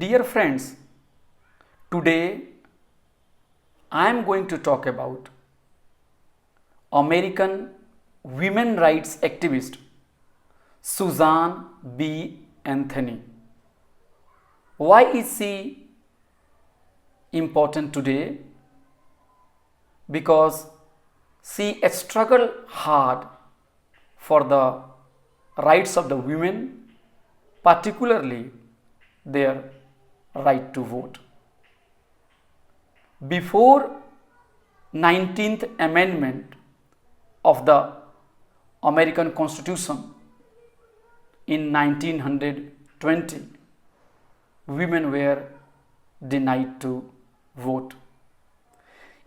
Dear friends, today I am going to talk about American women rights activist Susan B. Anthony. Why is she important today? Because she struggled hard for the rights of the women, particularly their right to vote. Before 19th Amendment of the American Constitution in 1920, women were denied to vote.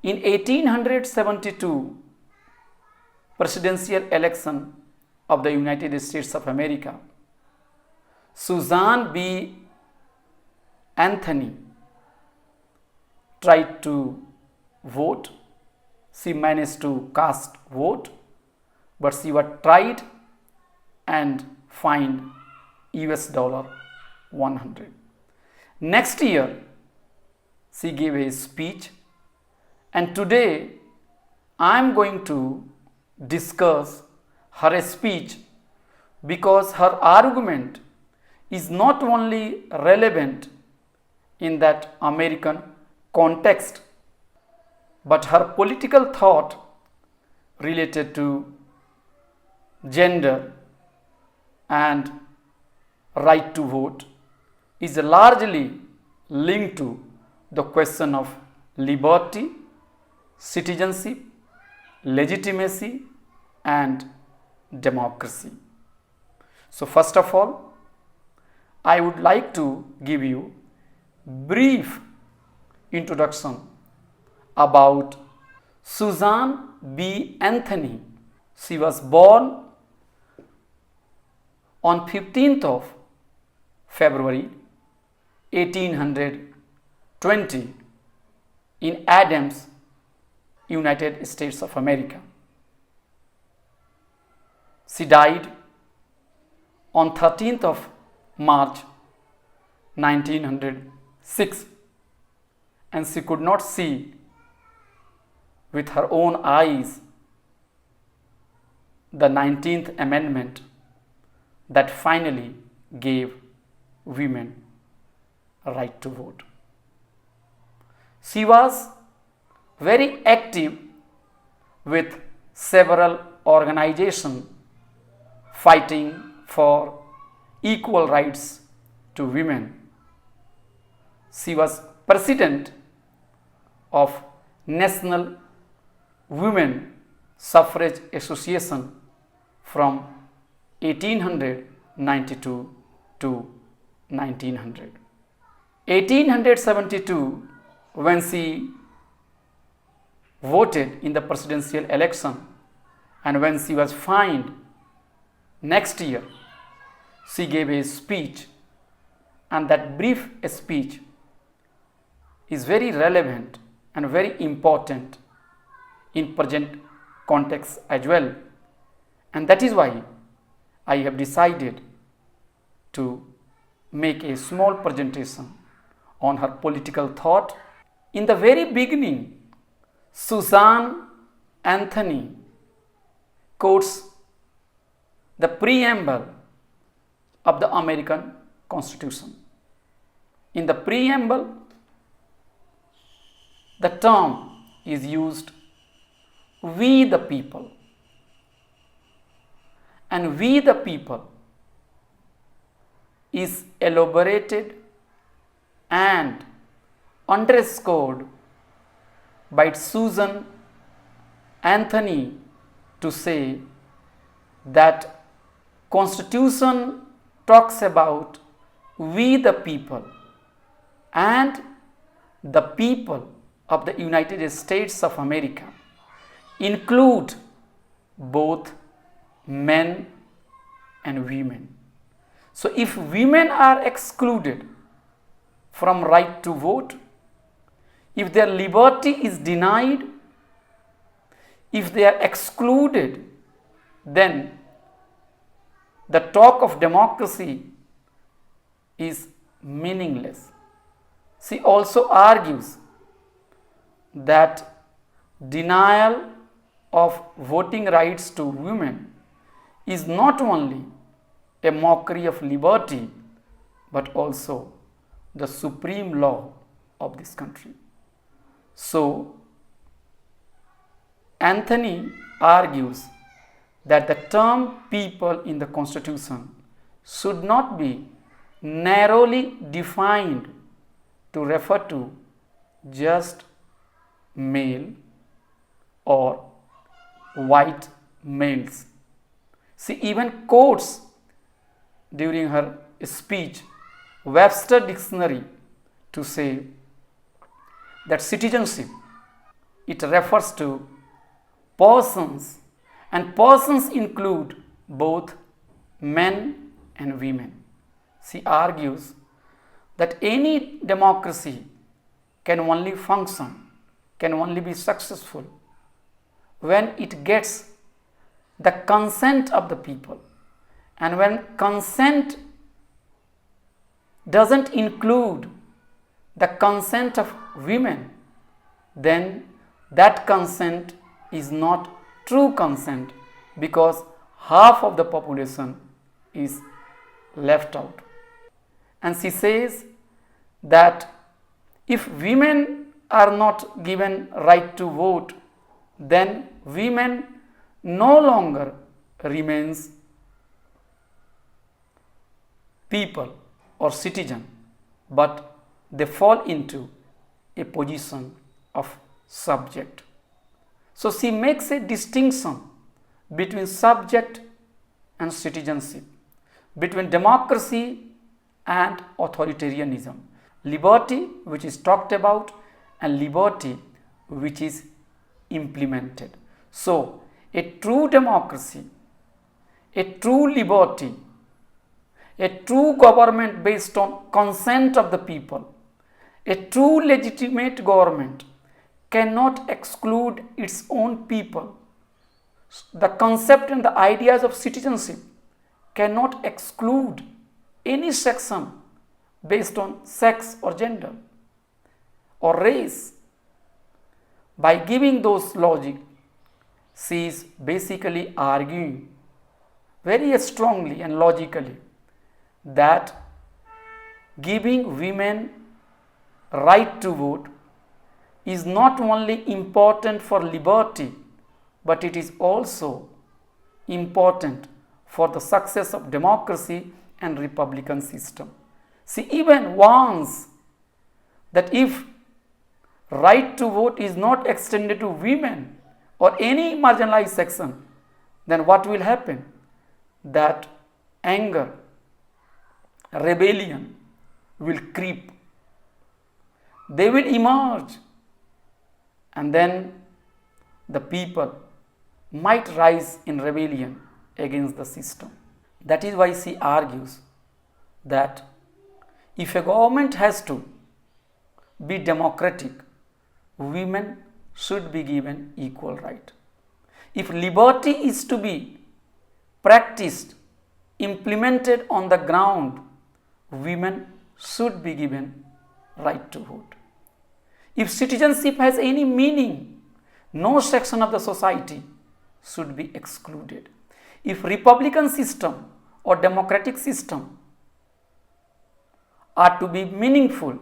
In 1872 presidential election of the United States of America, Susan B. Anthony tried to vote. She managed to cast vote, but she was tried and fined US dollar 100. Next year, she gave a speech, and today I am going to discuss her speech because her argument is not only relevant in that American context, but her political thought related to gender and right to vote is largely linked to the question of liberty, citizenship, legitimacy, and democracy. So first of all, I would like to give you brief introduction about Susan B. Anthony. She was born on 15th of February 1820 in Adams, United States of America. She died on 13th of March 1906, and she could not see with her own eyes the 19th Amendment that finally gave women a right to vote. She was very active with several organizations fighting for equal rights to women. She was president of National Women Suffrage Association from 1892 to 1900. 1872, when she voted in the presidential election and when she was fined, next year she gave a speech, and that brief speech is very relevant and very important in present context as well, and that is why I have decided to make a small presentation on her political thought. In the very beginning, Susan Anthony quotes the preamble of the American Constitution. In the preamble, the term is used, we the people, and we the people is elaborated and underscored by Susan Anthony to say that Constitution talks about we the people, and the people of the United States of America include both men and women. So if women are excluded from right to vote, if their liberty is denied, if they are excluded, then the talk of democracy is meaningless. She also argues that denial of voting rights to women is not only a mockery of liberty but also the supreme law of this country. So, Anthony argues that the term people in the Constitution should not be narrowly defined to refer to just male or white males. She even quotes during her speech Webster Dictionary to say that citizenship, it refers to persons, and persons include both men and women. She argues that any democracy can only function, can only be successful when it gets the consent of the people, and when consent doesn't include the consent of women, then that consent is not true consent, because half of the population is left out. And she says that if women are not given right to vote, then women no longer remains people or citizen, but they fall into a position of subject. So she makes a distinction between subject and citizenship, between democracy and authoritarianism, liberty which is talked about and liberty which is implemented. So a true democracy, a true liberty, a true government based on consent of the people, a true legitimate government cannot exclude its own people. The concept and the ideas of citizenship cannot exclude any section based on sex or gender or race. By giving those logic, she is basically arguing very strongly and logically that giving women right to vote is not only important for liberty, but it is also important for the success of democracy and republican system. She even warns that if right to vote is not extended to women or any marginalized section, then what will happen? That anger, rebellion will creep. They will emerge, and then the people might rise in rebellion against the system. That is why she argues that if a government has to be democratic, women should be given equal right. If liberty is to be practiced, implemented on the ground, women should be given right to vote. If citizenship has any meaning, no section of the society should be excluded. If republican system or democratic system are to be meaningful,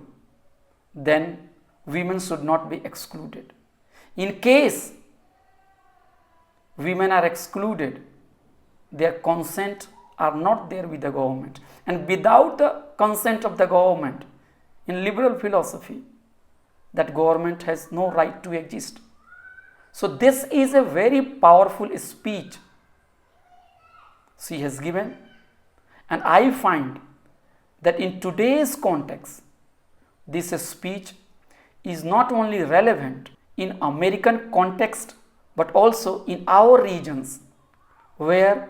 then women should not be excluded. In case women are excluded, their consent are not there with the government, and without the consent of the government, in liberal philosophy, that government has no right to exist. So this is a very powerful speech she has given, and I find that in today's context, this speech is not only relevant in American context but also in our regions, where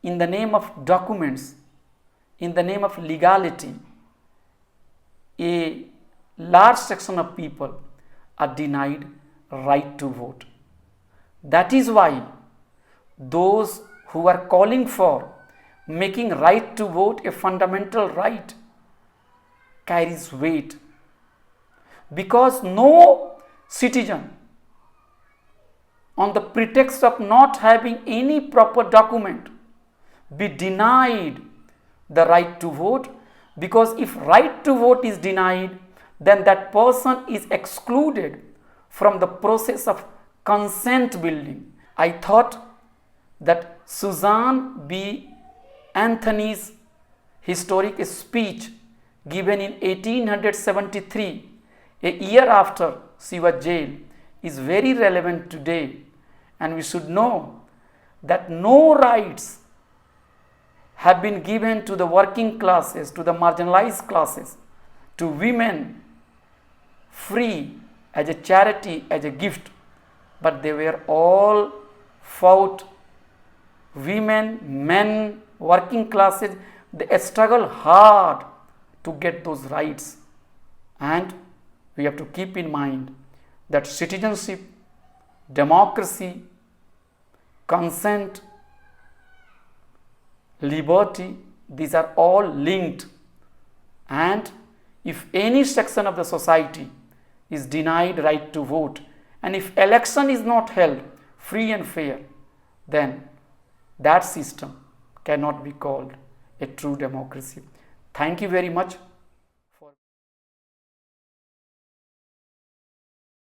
in the name of documents, in the name of legality, a large section of people are denied right to vote. That is why those who are calling for making right to vote a fundamental right carries weight because no citizen, on the pretext of not having any proper document, be denied the right to vote, because if right to vote is denied, then that person is excluded from the process of consent building. I thought that Susan B. Anthony's historic speech given in 1873, a year after she was jailed, is very relevant today, and we should know that no rights have been given to the working classes, to the marginalized classes, to women free as a charity, as a gift, but they were all fought. Women, men, working classes, they struggle hard to get those rights. And we have to keep in mind that citizenship, democracy, consent, liberty, these are all linked. And if any section of the society is denied right to vote, and if election is not held free and fair, then that system cannot be called a true democracy. Thank you very much.